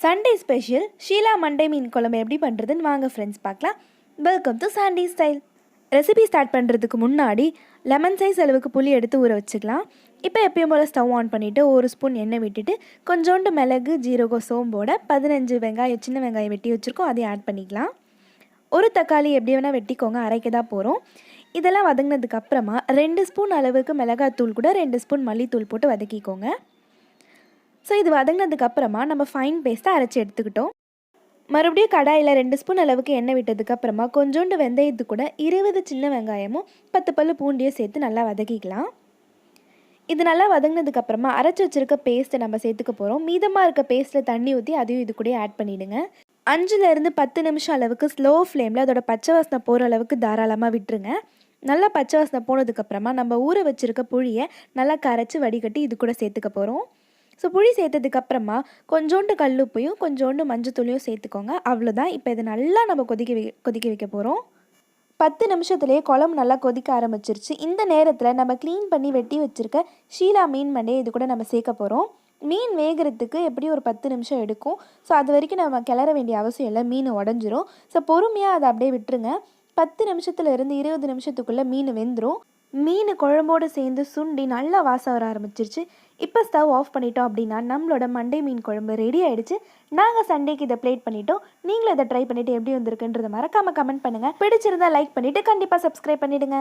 Sunday special ஷீலா Monday மீன் குழம்பு எப்படி பண்ணுறதுன்னு வாங்க ஃப்ரெண்ட்ஸ் பார்க்கலாம். Welcome to Sandy style. Recipe start பண்ணுறதுக்கு முன்னாடி லெமன் சைஸ் அளவுக்கு புளி எடுத்து ஊற வச்சுக்கலாம். இப்போ எப்பயும் போல் ஸ்டவ் ஆன் பண்ணிவிட்டு ஒரு ஸ்பூன் எண்ணெய் விட்டுட்டு கொஞ்சோண்டு மிளகு ஜீரகம் சோம்போட 15 வெங்காயம் சின்ன வெங்காயம் வெட்டி வச்சுருக்கோம், அதையும் ஆட் பண்ணிக்கலாம். ஒரு தக்காளி எப்படி வேணால் வெட்டிக்கோங்க, அரைக்க தான் போகிறோம். இதெல்லாம் வதங்கினதுக்கு அப்புறமா 2 ஸ்பூன் அளவுக்கு மிளகாத்தூள் கூட 2 ஸ்பூன் மல்லித்தூள் போட்டு வதக்கிக்கோங்க. ஸோ இது வதங்கினதுக்கப்புறமா நம்ம ஃபைன் பேஸ்ட்டை அரைச்சி எடுத்துக்கிட்டோம். மறுபடியும் கடாயில் 2 ஸ்பூன் அளவுக்கு எண்ணெய் விட்டதுக்கப்புறமா கொஞ்சோண்டு வெந்தயத்து கூட 20 சின்ன வெங்காயமும் 10 பல்லு பூண்டியும் சேர்த்து நல்லா வதக்கிக்கலாம். இது நல்லா வதங்கினதுக்கப்புறமா அரைச்சி வச்சுருக்க பேஸ்ட்டை நம்ம சேர்த்துக்க போகிறோம். மீதமாக இருக்க பேஸ்ட்டில் தண்ணி ஊற்றி அதையும் இது கூட ஆட் பண்ணிவிடுங்க. 5லேருந்து 10 நிமிஷம் அளவுக்கு ஸ்லோ ஃப்ளேமில் அதோட பச்சை வாசனை போகிற அளவுக்கு தாராளமாக விட்டுருங்க. நல்லா பச்சை வாசனை போனதுக்கப்புறமா நம்ம ஊற வச்சுருக்க புளியை நல்லா கரைச்சி வடிகட்டி இது கூட சேர்த்துக்க போகிறோம். ஸோ புளி சேர்த்ததுக்கப்புறமா கொஞ்சோண்டு கல்லுப்பையும் கொஞ்சோண்டு மஞ்சத்தூளையும் சேர்த்துக்கோங்க. அவ்வளோதான். இப்போ இதை நல்லா நம்ம கொதிக்க வைக்க போகிறோம். 10 நிமிஷத்துலேயே குழம்பு நல்லா கொதிக்க ஆரம்பிச்சிருச்சு. இந்த நேரத்தில் நம்ம க்ளீன் பண்ணி வெட்டி வச்சுருக்க ஷீலா மீன் மண்டையை இது கூட நம்ம சேர்க்க போகிறோம். மீன் வேகிறதுக்கு எப்படியும் ஒரு 10 நிமிஷம் எடுக்கும். ஸோ அது வரைக்கும் நம்ம கிளற வேண்டிய அவசியம் இல்லை, மீன் உடஞ்சிரும். ஸோ பொறுமையாக அதை அப்படியே விட்டுருங்க. 10 நிமிஷத்துலேருந்து 20 நிமிஷத்துக்குள்ளே மீன் வெந்துடும். மீன் குழம்போடு சேர்ந்து சுண்டி நல்லா வாசம் வர ஆரம்பிச்சிருச்சு. இப்போ ஸ்டவ் ஆஃப் பண்ணிட்டோம் அப்படின்னா நம்மளோட மண்டே மீன் குழம்பு ரெடி ஆகிடுச்சு. நாங்கள் சண்டேக்கு இதை பிளேட் பண்ணிட்டோம். நீங்களும் இதை ட்ரை பண்ணிவிட்டு எப்படி வந்திருக்குன்றதை மறக்காமல் கமெண்ட் பண்ணுங்கள். பிடிச்சிருந்தா லைக் பண்ணிவிட்டு கண்டிப்பாக சப்ஸ்கிரைப் பண்ணிவிடுங்க.